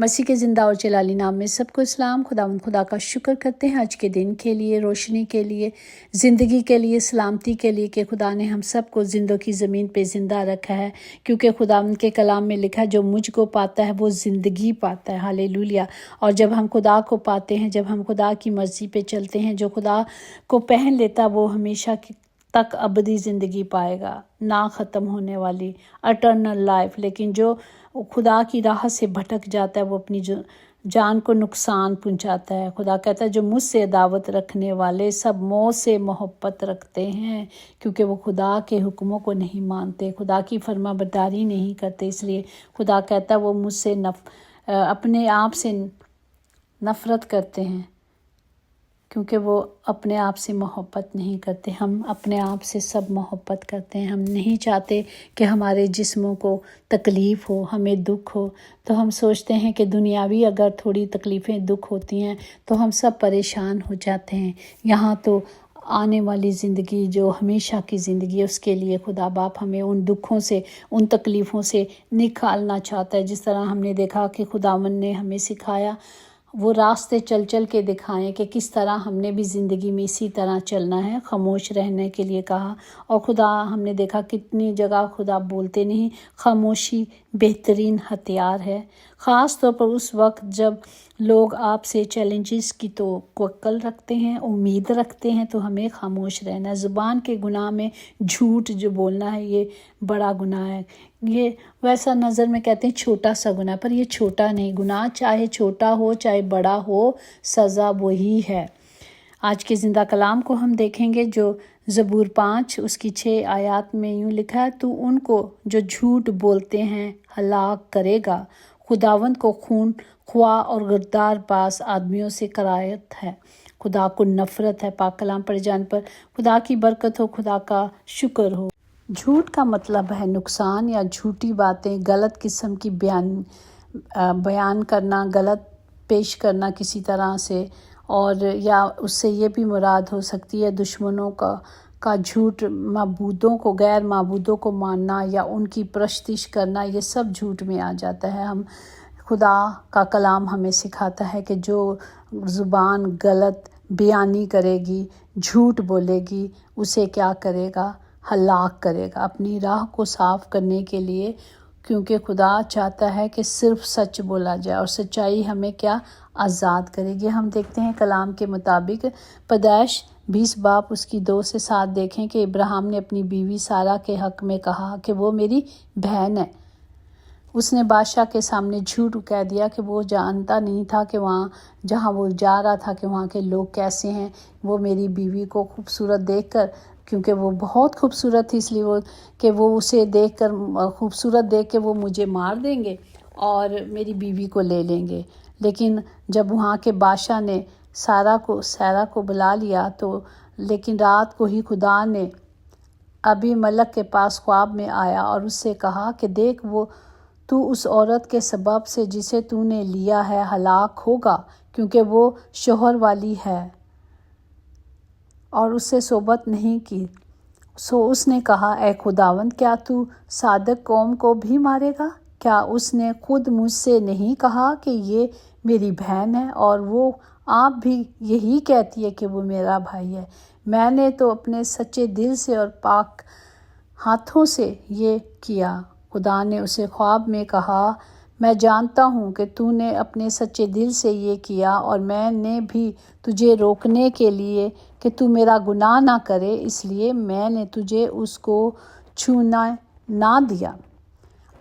مسیح کے زندہ اور جلالی نام میں سب کو اسلام۔ خدا کا شکر کرتے ہیں آج کے دن کے لیے، روشنی کے لیے، زندگی کے لیے، سلامتی کے لیے کہ خدا نے ہم سب کو زندوں کی زمین پہ زندہ رکھا ہے، کیونکہ خدا ان کے کلام میں لکھا ہے جو مجھ کو پاتا ہے وہ زندگی پاتا ہے۔ ہالےلویا۔ اور جب ہم خدا کو پاتے ہیں، جب ہم خدا کی مرضی پہ چلتے ہیں، جو خدا کو پہن لیتا وہ ہمیشہ تک ابدی زندگی پائے گا، نہ ختم ہونے والی اٹرنل لائف۔ لیکن جو خدا کی راہ سے بھٹک جاتا ہے وہ اپنی جان کو نقصان پہنچاتا ہے۔ خدا کہتا ہے جو مجھ سے عداوت رکھنے والے سب موت سے محبت رکھتے ہیں، کیونکہ وہ خدا کے حکموں کو نہیں مانتے، خدا کی فرما برداری نہیں کرتے۔ اس لیے خدا کہتا ہے وہ مجھ سے اپنے آپ سے نفرت کرتے ہیں، کیونکہ وہ اپنے آپ سے محبت نہیں کرتے۔ ہم اپنے آپ سے سب محبت کرتے ہیں۔ ہم نہیں چاہتے کہ ہمارے جسموں کو تکلیف ہو، ہمیں دکھ ہو، تو ہم سوچتے ہیں کہ دنیاوی اگر تھوڑی تکلیفیں دکھ ہوتی ہیں تو ہم سب پریشان ہو جاتے ہیں۔ یہاں تو آنے والی زندگی جو ہمیشہ کی زندگی ہے، اس کے لیے خدا باپ ہمیں ان دکھوں سے، ان تکلیفوں سے نکالنا چاہتا ہے۔ جس طرح ہم نے دیکھا کہ خداوند نے ہمیں سکھایا، وہ راستے چل چل کے دکھائیں کہ کس طرح ہم نے بھی زندگی میں اسی طرح چلنا ہے، خاموش رہنے کے لیے کہا۔ اور خدا ہم نے دیکھا کتنی جگہ خدا بولتے نہیں، خاموشی بہترین ہتھیار ہے، خاص طور پر اس وقت جب لوگ آپ سے چیلنجز کی توقع رکھتے ہیں، امید رکھتے ہیں، تو ہمیں خاموش رہنا ہے۔ زبان کے گناہ میں جھوٹ جو بولنا ہے یہ بڑا گناہ ہے۔ یہ ویسا نظر میں کہتے ہیں چھوٹا سا گناہ، پر یہ چھوٹا نہیں، گناہ چاہے چھوٹا ہو چاہے بڑا ہو، سزا وہی ہے۔ آج کے زندہ کلام کو ہم دیکھیں گے جو زبور 5 اس کی 6 آیات میں یوں لکھا ہے، تو ان کو جو جھوٹ بولتے ہیں ہلاک کرے گا۔ خداوند کو خون خواہ اور غدار باز آدمیوں سے کراہت ہے، خدا کو نفرت ہے۔ پاک کلام پڑھے جان پر خدا کی برکت ہو، خدا کا شکر ہو۔ جھوٹ کا مطلب ہے نقصان یا جھوٹی باتیں، غلط قسم کی بیان کرنا، غلط پیش کرنا کسی طرح سے، اور یا اس سے یہ بھی مراد ہو سکتی ہے دشمنوں کا جھوٹ، معبودوں کو، غیر معبودوں کو ماننا یا ان کی پرستش کرنا، یہ سب جھوٹ میں آ جاتا ہے۔ خدا کا کلام ہمیں سکھاتا ہے کہ جو زبان غلط بیانی کرے گی، جھوٹ بولے گی، اسے کیا کرے گا؟ ہلاک کرے گا۔ اپنی راہ کو صاف کرنے کے لیے، کیونکہ خدا چاہتا ہے کہ صرف سچ بولا جائے، اور سچائی ہمیں کیا آزاد کرے گی۔ ہم دیکھتے ہیں کلام کے مطابق پیدائش 20 باب اس کی 2 سے 7 دیکھیں کہ ابراہیم نے اپنی بیوی سارہ کے حق میں کہا کہ وہ میری بہن ہے۔ اس نے بادشاہ کے سامنے جھوٹ کہہ دیا کہ وہ جانتا نہیں تھا کہ وہاں جہاں وہ جا رہا تھا کہ وہاں کے لوگ کیسے ہیں۔ وہ میری بیوی کو خوبصورت دیکھ کر، کیونکہ وہ بہت خوبصورت تھی، اس لیے وہ اسے دیکھ کر، خوبصورت دیکھ کے وہ مجھے مار دیں گے اور میری بیوی کو لے لیں گے۔ لیکن جب وہاں کے بادشاہ نے سارہ کو بلا لیا تو لیکن رات کو ہی خدا نے ابھی ملک کے پاس خواب میں آیا اور اس سے کہا کہ دیکھ تو اس عورت کے سبب سے جسے تو نے لیا ہے ہلاک ہوگا، کیونکہ وہ شوہر والی ہے اور اس سے صحبت نہیں کی۔ سو اس نے کہا اے خداوند، کیا تو صادق قوم کو بھی مارے گا؟ کیا اس نے خود مجھ سے نہیں کہا کہ یہ میری بہن ہے، اور وہ آپ بھی یہی کہتی ہے کہ وہ میرا بھائی ہے؟ میں نے تو اپنے سچے دل سے اور پاک ہاتھوں سے یہ کیا۔ خدا نے اسے خواب میں کہا میں جانتا ہوں کہ تو نے اپنے سچے دل سے یہ کیا، اور میں نے بھی تجھے روکنے کے لیے کہ تو میرا گناہ نہ کرے، اس لیے میں نے تجھے اس کو چھونے نہ دیا۔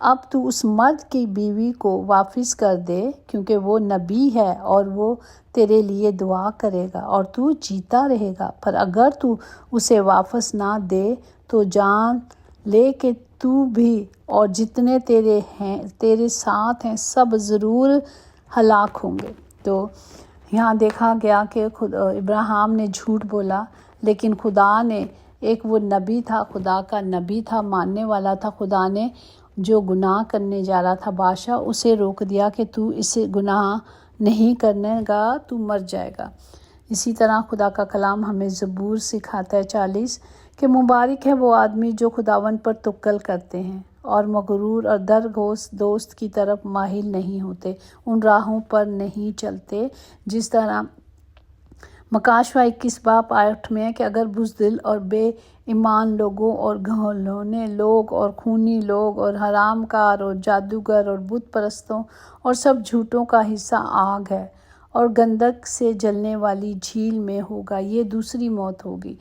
اب تو اس مرد کی بیوی کو واپس کر دے، کیونکہ وہ نبی ہے اور وہ تیرے لیے دعا کرے گا اور تو جیتا رہے گا۔ پر اگر تو اسے واپس نہ دے تو جان لے کہ تو بھی اور جتنے تیرے ساتھ ہیں سب ضرور ہلاک ہوں گے۔ تو یہاں دیکھا گیا کہ ابراہیم نے جھوٹ بولا، لیکن خدا نے وہ نبی تھا، خدا کا نبی تھا، ماننے والا تھا۔ خدا نے جو گناہ کرنے جا رہا تھا بادشاہ، اسے روک دیا کہ تو اسے گناہ نہیں کرنے گا، تو مر جائے گا۔ اسی طرح خدا کا کلام ہمیں زبور سکھاتا ہے 40 کہ مبارک ہے وہ آدمی جو خداوند پر توکل کرتے ہیں اور مغرور اور درگوش دوست کی طرف مائل نہیں ہوتے، ان راہوں پر نہیں چلتے جس طرح مکاشوہ 21 باب آیت 8 میں ہے کہ اگر بزدل اور بے ایمان لوگوں اور گھلونے لوگ اور خونی لوگ اور حرام کار اور جادوگر اور بت پرستوں اور سب جھوٹوں کا حصہ آگ ہے اور گندک سے جلنے والی جھیل میں ہوگا، یہ دوسری موت ہوگی۔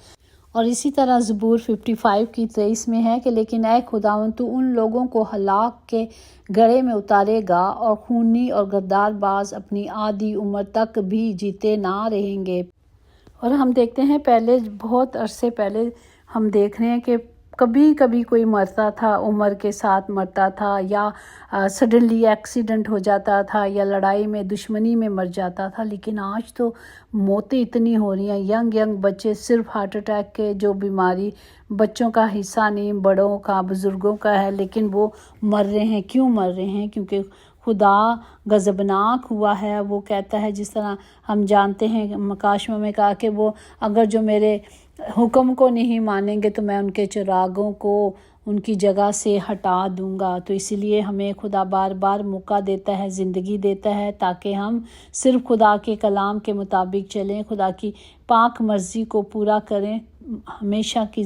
اور اسی طرح زبور 55 کی 23 میں ہے کہ لیکن اے خداوند تو ان لوگوں کو ہلاک کے گڑھے میں اتارے گا اور خونی اور غدار باز اپنی آدھی عمر تک بھی جیتے نہ رہیں گے۔ اور ہم دیکھتے ہیں پہلے بہت عرصے پہلے ہم دیکھ رہے ہیں کہ کبھی کبھی کوئی مرتا تھا، عمر کے ساتھ مرتا تھا، یا سڈنلی ایکسیڈنٹ ہو جاتا تھا، یا لڑائی میں دشمنی میں مر جاتا تھا۔ لیکن آج تو موتیں اتنی ہو رہی ہیں، ینگ بچے صرف ہارٹ اٹیک کے جو بیماری بچوں کا حصہ نہیں، بڑوں کا بزرگوں کا ہے، لیکن وہ مر رہے ہیں۔ کیوں مر رہے ہیں؟ کیونکہ خدا غضبناک ہوا ہے۔ وہ کہتا ہے جس طرح ہم جانتے ہیں مکاشمہ میں کہا کہ وہ اگر جو میرے حکم کو نہیں مانیں گے تو میں ان کے چراغوں کو ان کی جگہ سے ہٹا دوں گا۔ تو اسی لیے ہمیں خدا بار بار موقع دیتا ہے، زندگی دیتا ہے، تاکہ ہم صرف خدا کے کلام کے مطابق چلیں، خدا کی پاک مرضی کو پورا کریں، ہمیشہ کی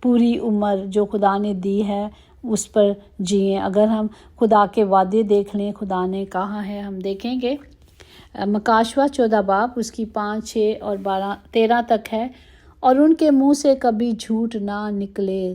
پوری عمر جو خدا نے دی ہے اس پر جئیں۔ اگر ہم خدا کے وعدے دیکھ لیں، خدا نے کہا ہے، ہم دیکھیں گے مکاشوہ 14 باب اس کی 5، 6 اور 12، 13 تک ہے۔ اور ان کے منہ سے کبھی جھوٹ نہ نکلے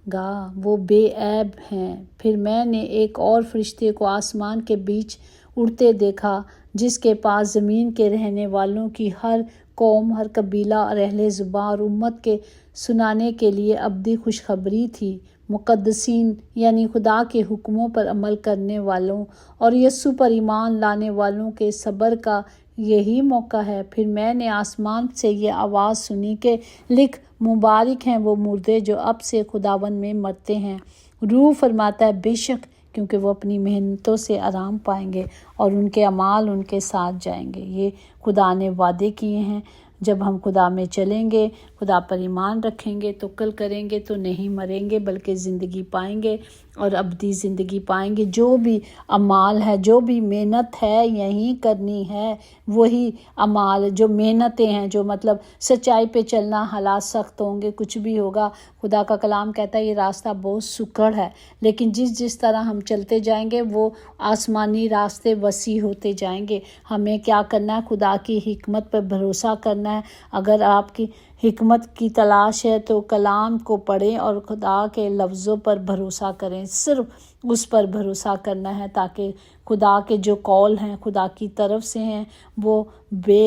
گا، وہ بے عیب ہیں۔ پھر میں نے ایک اور فرشتے کو آسمان کے بیچ اڑتے دیکھا، جس کے پاس زمین کے رہنے والوں کی ہر قوم، ہر قبیلہ اور اہل زبان اور امت کے سنانے کے لیے ابدی خوشخبری تھی۔ مقدسین یعنی خدا کے حکموں پر عمل کرنے والوں اور یسوع پر ایمان لانے والوں کے صبر کا یہی موقع ہے۔ پھر میں نے آسمان سے یہ آواز سنی کہ لکھ، مبارک ہیں وہ مردے جو اب سے خداوند میں مرتے ہیں۔ روح فرماتا ہے بے شک، کیونکہ وہ اپنی محنتوں سے آرام پائیں گے اور ان کے اعمال ان کے ساتھ جائیں گے۔ یہ خدا نے وعدے کیے ہیں۔ جب ہم خدا میں چلیں گے، خدا پر ایمان رکھیں گے، توکل کریں گے تو نہیں مریں گے بلکہ زندگی پائیں گے اور ابدی زندگی پائیں گے۔ جو بھی اعمال ہے، جو بھی محنت ہے یہی کرنی ہے، وہی اعمال جو محنتیں ہیں، جو مطلب سچائی پہ چلنا، حالات سخت ہوں گے، کچھ بھی ہوگا۔ خدا کا کلام کہتا ہے یہ راستہ بہت سکڑ ہے، لیکن جس طرح ہم چلتے جائیں گے وہ آسمانی راستے وسیع ہوتے جائیں گے۔ ہمیں کیا کرنا ہے؟ خدا کی حکمت پر بھروسہ کرنا ہے۔ اگر آپ کی حکمت کی تلاش ہے تو کلام کو پڑھیں اور خدا کے لفظوں پر بھروسہ کریں، صرف اس پر بھروسہ کرنا ہے، تاکہ خدا کے جو قول ہیں خدا کی طرف سے ہیں وہ بے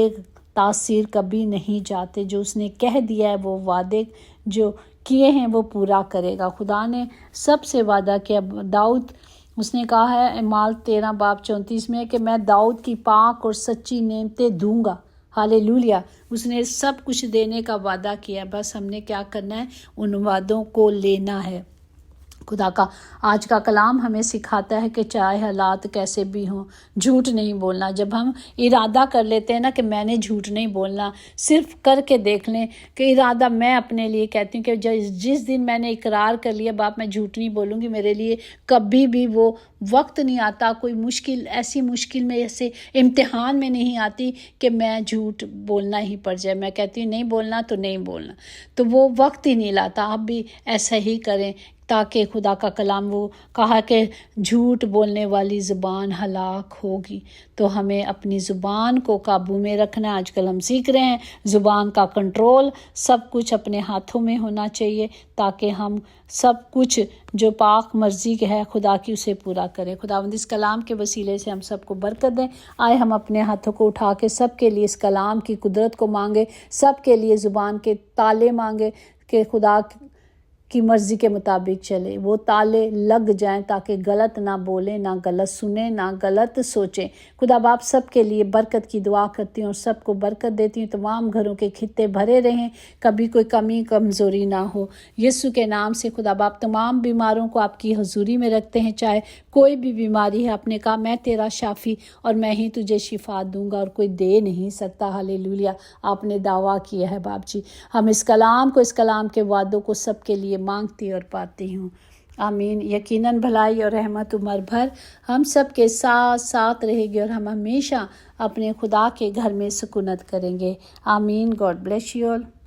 تاثیر کبھی نہیں جاتے۔ جو اس نے کہہ دیا ہے، وہ وعدے جو کیے ہیں وہ پورا کرے گا۔ خدا نے سب سے وعدہ کیا۔ داؤد، اس نے کہا ہے اعمال 13 باب 34 میں کہ میں داؤد کی پاک اور سچی نعمتیں دوں گا۔ ہالےلویا، اس نے سب کچھ دینے کا وعدہ کیا، بس ہم نے کیا کرنا ہے؟ ان وعدوں کو لینا ہے۔ خدا کا آج کا کلام ہمیں سکھاتا ہے کہ چاہے حالات کیسے بھی ہوں، جھوٹ نہیں بولنا۔ جب ہم ارادہ کر لیتے ہیں نا کہ میں نے جھوٹ نہیں بولنا، صرف کر کے دیکھ لیں کہ ارادہ میں اپنے لیے کہتی ہوں کہ جس دن میں نے اقرار کر لیا باپ میں جھوٹ نہیں بولوں گی، میرے لیے کبھی بھی وہ وقت نہیں آتا، کوئی مشکل ایسی مشکل میں ایسے امتحان میں نہیں آتی کہ میں جھوٹ بولنا ہی پڑ جائے۔ میں کہتی ہوں نہیں بولنا تو نہیں بولنا، تو وہ وقت ہی نہیں لاتا۔ آپ بھی ایسا ہی کریں تاکہ خدا کا کلام، وہ کہا کہ جھوٹ بولنے والی زبان ہلاک ہوگی، تو ہمیں اپنی زبان کو قابو میں رکھنا ہے۔ آج کل ہم سیکھ رہے ہیں زبان کا کنٹرول، سب کچھ اپنے ہاتھوں میں ہونا چاہیے تاکہ ہم سب کچھ جو پاک مرضی ہے خدا کی اسے پورا کریں۔ خداوند اس کلام کے وسیلے سے ہم سب کو برکت دیں۔ آئے ہم اپنے ہاتھوں کو اٹھا کے سب کے لیے اس کلام کی قدرت کو مانگے، سب کے لیے زبان کے تالے مانگے کہ خدا کی مرضی کے مطابق چلے، وہ تالے لگ جائیں تاکہ غلط نہ بولیں، نہ غلط سنیں، نہ غلط سوچیں۔ خدا باپ سب کے لیے برکت کی دعا کرتی ہوں اور سب کو برکت دیتی ہوں۔ تمام گھروں کے خطے بھرے رہیں، کبھی کوئی کمی کمزوری نہ ہو۔ یسوع کے نام سے خدا باپ تمام بیماروں کو آپ کی حضوری میں رکھتے ہیں، چاہے کوئی بھی بیماری ہے۔ آپ نے کہا میں تیرا شافی اور میں ہی تجھے شفا دوں گا اور کوئی دے نہیں سکتا۔ ہاللیلویا، آپ نے دعویٰ کیا ہے باپ جی۔ ہم اس کلام کے وعدوں کو سب کے لیے مانگتی اور پاتی ہوں۔ آمین۔ یقیناً بھلائی اور رحمت عمر بھر ہم سب کے ساتھ رہے گی اور ہم ہمیشہ اپنے خدا کے گھر میں سکونت کریں گے۔ آمین۔ God bless you all.